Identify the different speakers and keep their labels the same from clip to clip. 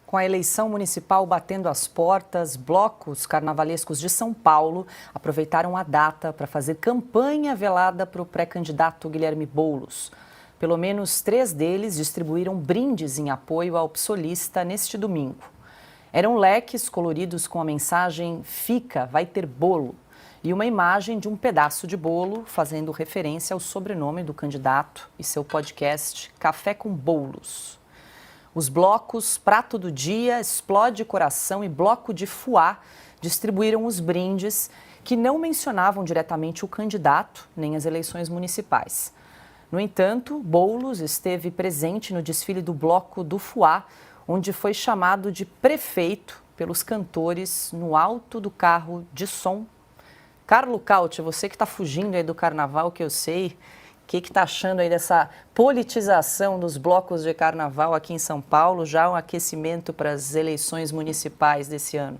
Speaker 1: Com a eleição municipal batendo as portas, blocos carnavalescos de São Paulo aproveitaram a data para fazer campanha velada para o pré-candidato Guilherme Boulos. Pelo menos 3 deles distribuíram brindes em apoio ao psolista neste domingo. Eram leques coloridos com a mensagem "Fica, vai ter bolo" e uma imagem de um pedaço de bolo fazendo referência ao sobrenome do candidato e seu podcast Café com Boulos. Os blocos Prato do Dia, Explode Coração e Bloco de Fuá distribuíram os brindes que não mencionavam diretamente o candidato nem as eleições municipais. No entanto, Boulos esteve presente no desfile do Bloco do Fuá, onde foi chamado de prefeito pelos cantores no alto do carro de som. Carlo Cauti, você que está fugindo aí do carnaval, que eu sei, o que está achando aí dessa politização dos blocos de carnaval aqui em São Paulo, já um aquecimento para as eleições municipais desse ano?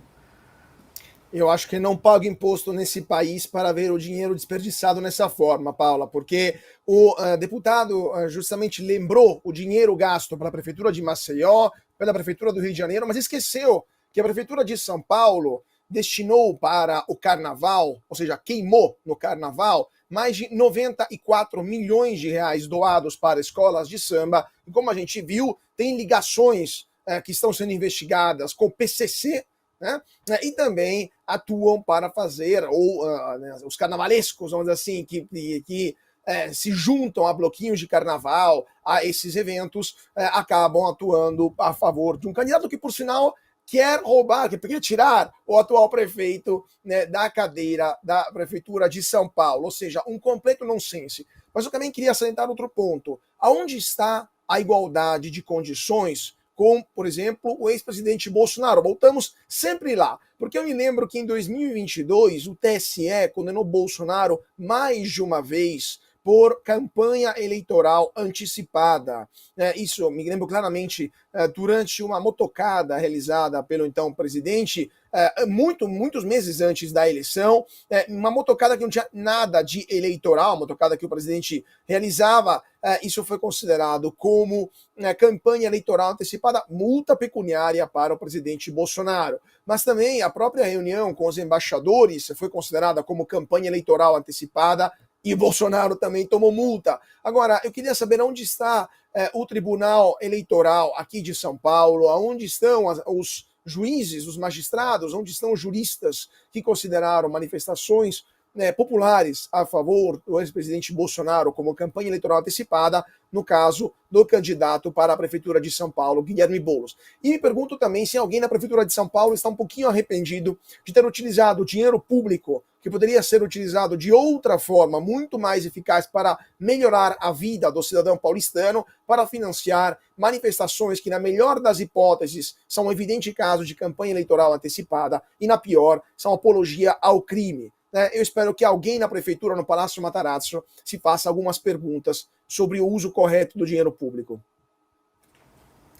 Speaker 2: Eu acho que não pago imposto nesse país para ver o dinheiro desperdiçado nessa forma, Paula, porque o deputado justamente lembrou o dinheiro gasto pela Prefeitura de Maceió, pela Prefeitura do Rio de Janeiro, mas esqueceu que a Prefeitura de São Paulo destinou para o Carnaval, ou seja, queimou no Carnaval, mais de 94 milhões de reais doados para escolas de samba. E como a gente viu, tem ligações que estão sendo investigadas com o PCC, né? E também atuam para fazer, os carnavalescos, vamos dizer assim, que se juntam a bloquinhos de carnaval, a esses eventos, acabam atuando a favor de um candidato que, por sinal, quer roubar, quer tirar o atual prefeito, né, da cadeira da Prefeitura de São Paulo, ou seja, um completo nonsense. Mas eu também queria salientar outro ponto. Aonde está a igualdade de condições com, por exemplo, o ex-presidente Bolsonaro? Voltamos sempre lá, porque eu me lembro que em 2022 o TSE condenou Bolsonaro mais de uma vez por campanha eleitoral antecipada. Isso eu me lembro claramente durante uma motocada realizada pelo então presidente, muitos meses antes da eleição, uma motocada que não tinha nada de eleitoral, uma motocada que o presidente realizava. Isso foi considerado como campanha eleitoral antecipada, multa pecuniária para o presidente Bolsonaro. Mas também a própria reunião com os embaixadores foi considerada como campanha eleitoral antecipada, e Bolsonaro também tomou multa. Agora, eu queria saber onde está o Tribunal Eleitoral aqui de São Paulo, onde estão os juízes, os magistrados, onde estão os juristas que consideraram manifestações populares a favor do ex-presidente Bolsonaro como campanha eleitoral antecipada, no caso do candidato para a Prefeitura de São Paulo, Guilherme Boulos. E me pergunto também se alguém na Prefeitura de São Paulo está um pouquinho arrependido de ter utilizado o dinheiro público, que poderia ser utilizado de outra forma, muito mais eficaz para melhorar a vida do cidadão paulistano, para financiar manifestações que, na melhor das hipóteses, são um evidente caso de campanha eleitoral antecipada e, na pior, são apologia ao crime. Eu espero que alguém na Prefeitura, no Palácio Matarazzo, se faça algumas perguntas sobre o uso correto do dinheiro público.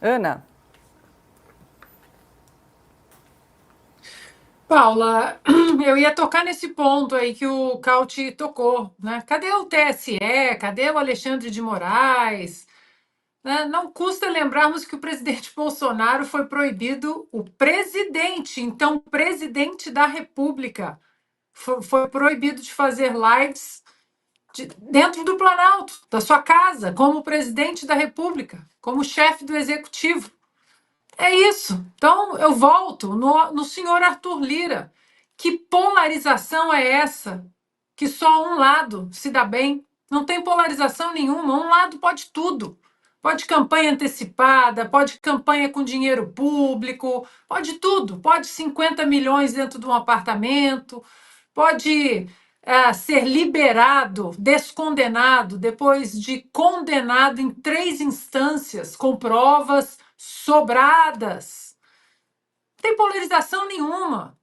Speaker 1: Ana.
Speaker 3: Paula, eu ia tocar nesse ponto aí que o Cauti tocou, né? Cadê o TSE? Cadê o Alexandre de Moraes? Né? Não custa lembrarmos que o presidente Bolsonaro foi proibido, o presidente, então presidente da República, foi proibido de fazer lives dentro do Planalto, da sua casa, como presidente da República, como chefe do executivo. É isso. Então, eu volto no senhor Arthur Lira. Que polarização é essa? Que só um lado se dá bem? Não tem polarização nenhuma. Um lado pode tudo. Pode campanha antecipada, pode campanha com dinheiro público, pode tudo. Pode 50 milhões dentro de um apartamento, pode ser liberado, descondenado, depois de condenado em 3 instâncias, com provas sobradas. Não tem polarização nenhuma.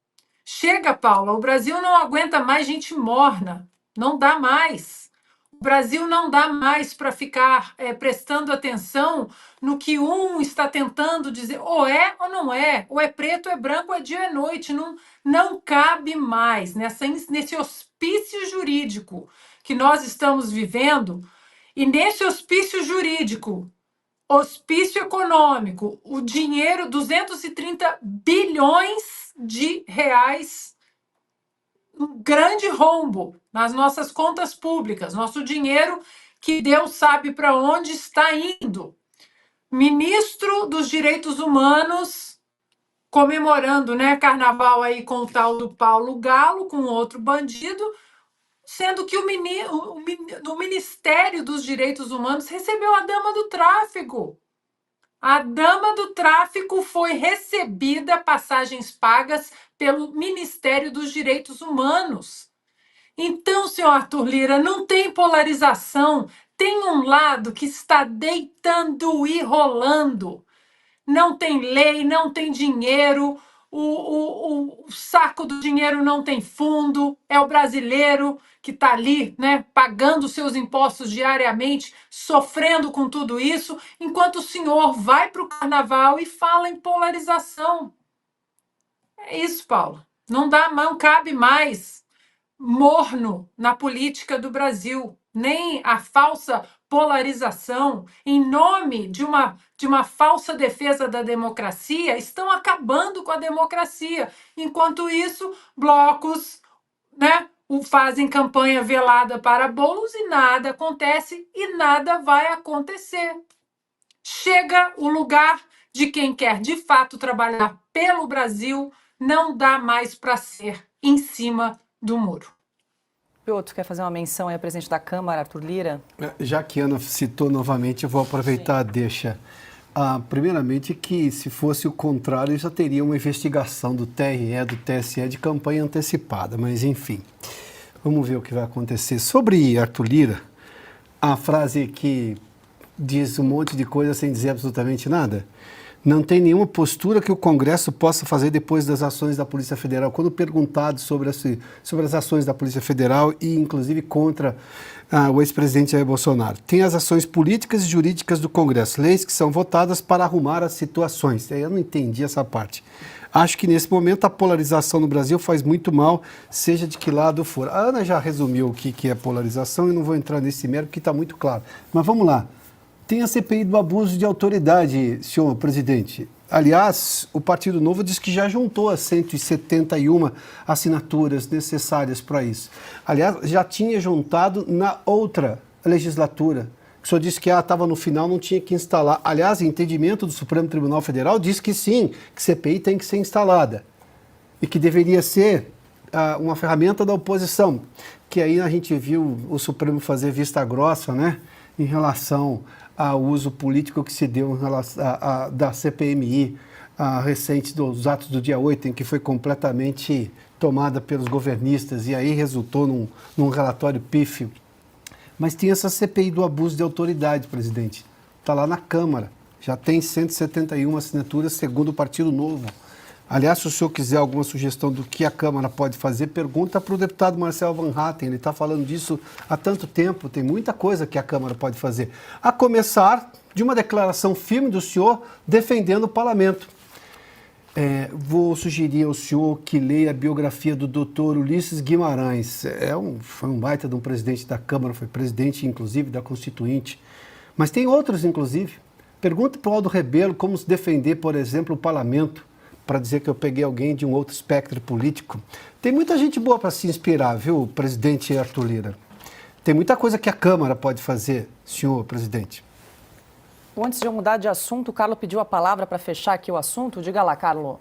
Speaker 3: Chega, Paula, o Brasil não aguenta mais gente morna. Não dá mais. O Brasil não dá mais para ficar prestando atenção no que um está tentando dizer, ou é ou não é, ou é preto, ou é branco, ou é dia ou é noite. Não cabe mais nesse hospício jurídico que nós estamos vivendo. E nesse hospício jurídico, hospício econômico, o dinheiro, 230 bilhões de reais, um grande rombo nas nossas contas públicas, nosso dinheiro que Deus sabe para onde está indo. Ministro dos Direitos Humanos comemorando, né, carnaval aí com o tal do Paulo Galo, com outro bandido, sendo que o Ministério dos Direitos Humanos recebeu a dama do tráfico. A dama do tráfico foi recebida, passagens pagas, pelo Ministério dos Direitos Humanos. Então, senhor Arthur Lira, não tem polarização. Tem um lado que está deitando e rolando. Não tem lei, não tem dinheiro, o saco do dinheiro não tem fundo, é o brasileiro que está ali, né, pagando seus impostos diariamente, sofrendo com tudo isso, enquanto o senhor vai para o carnaval e fala em polarização. É isso, Paulo. Não cabe mais morno na política do Brasil, nem a falsa polarização em nome de uma falsa defesa da democracia estão acabando com a democracia. Enquanto isso, blocos, né, fazem campanha velada para bolos e nada acontece e nada vai acontecer. Chega o lugar de quem quer de fato trabalhar pelo Brasil, não dá mais para ser em cima do muro.
Speaker 1: Piotr, quer fazer uma menção aí ao presidente da Câmara, Arthur Lira?
Speaker 4: Já que a Ana citou novamente, eu vou aproveitar a deixa. Primeiramente que, se fosse o contrário, já teria uma investigação do TRE, do TSE de campanha antecipada, mas enfim, vamos ver o que vai acontecer. Sobre Arthur Lira, a frase que diz um monte de coisa sem dizer absolutamente nada. Não tem nenhuma postura que o Congresso possa fazer depois das ações da Polícia Federal. Quando perguntado sobre as ações da Polícia Federal e, inclusive, contra o ex-presidente Jair Bolsonaro. Tem as ações políticas e jurídicas do Congresso, leis que são votadas para arrumar as situações. Eu não entendi essa parte. Acho que, nesse momento, a polarização no Brasil faz muito mal, seja de que lado for. A Ana já resumiu o que é polarização e não vou entrar nesse mérito, porque está muito claro. Mas vamos lá. Tem a CPI do abuso de autoridade, senhor presidente. Aliás, o Partido Novo diz que já juntou as 171 assinaturas necessárias para isso. Aliás, já tinha juntado na outra legislatura. O senhor disse que estava no final, não tinha que instalar. Aliás, o entendimento do Supremo Tribunal Federal diz que sim, que CPI tem que ser instalada. E que deveria ser uma ferramenta da oposição. Que aí a gente viu o Supremo fazer vista grossa, né, em relação ao uso político que se deu em relação da CPMI recente dos atos do dia 8, em que foi completamente tomada pelos governistas e aí resultou num relatório pífio. Mas tem essa CPI do abuso de autoridade, presidente. Está lá na Câmara. Já tem 171 assinaturas, segundo o Partido Novo. Aliás, se o senhor quiser alguma sugestão do que a Câmara pode fazer, pergunta para o deputado Marcel Van Hatten. Ele está falando disso há tanto tempo. Tem muita coisa que a Câmara pode fazer. A começar de uma declaração firme do senhor defendendo o parlamento. Vou sugerir ao senhor que leia a biografia do doutor Ulisses Guimarães. Foi um baita de um presidente da Câmara, foi presidente, inclusive, da Constituinte. Mas tem outros, inclusive. Pergunta para o Aldo Rebelo como se defender, por exemplo, o parlamento, para dizer que eu peguei alguém de um outro espectro político. Tem muita gente boa para se inspirar, viu, presidente Arthur Lira? Tem muita coisa que a Câmara pode fazer, senhor presidente.
Speaker 1: Antes de eu mudar de assunto, o Carlos pediu a palavra para fechar aqui o assunto. Diga lá, Carlos.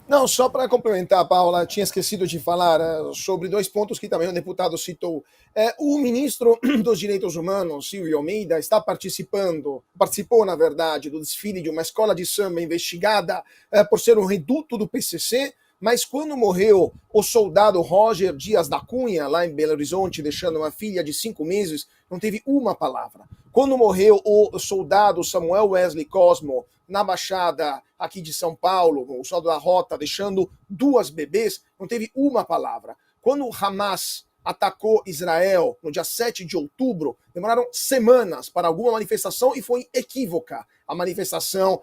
Speaker 2: Não, só para complementar, Paula, tinha esquecido de falar sobre dois pontos que também o deputado citou. O ministro dos Direitos Humanos, Silvio Almeida, participou, na verdade, do desfile de uma escola de samba investigada por ser um reduto do PCC, mas quando morreu o soldado Roger Dias da Cunha, lá em Belo Horizonte, deixando uma filha de 5 meses, não teve uma palavra. Quando morreu o soldado Samuel Wesley Cosmo, na Baixada aqui de São Paulo, o soldado da Rota, deixando 2 bebês, não teve uma palavra. Quando o Hamas atacou Israel no dia 7 de outubro, demoraram semanas para alguma manifestação e foi equivocada, a manifestação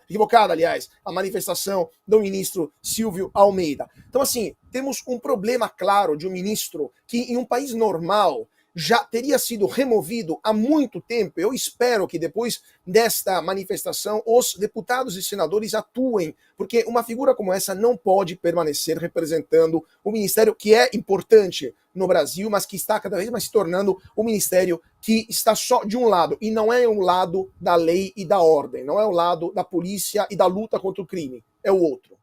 Speaker 2: do ministro Silvio Almeida. Então, assim, temos um problema claro de um ministro que, em um país normal, já teria sido removido há muito tempo. Eu espero que depois desta manifestação os deputados e senadores atuem, porque uma figura como essa não pode permanecer representando o ministério que é importante no Brasil, mas que está cada vez mais se tornando um ministério que está só de um lado, e não é um lado da lei e da ordem, não é o lado da polícia e da luta contra o crime, é o outro.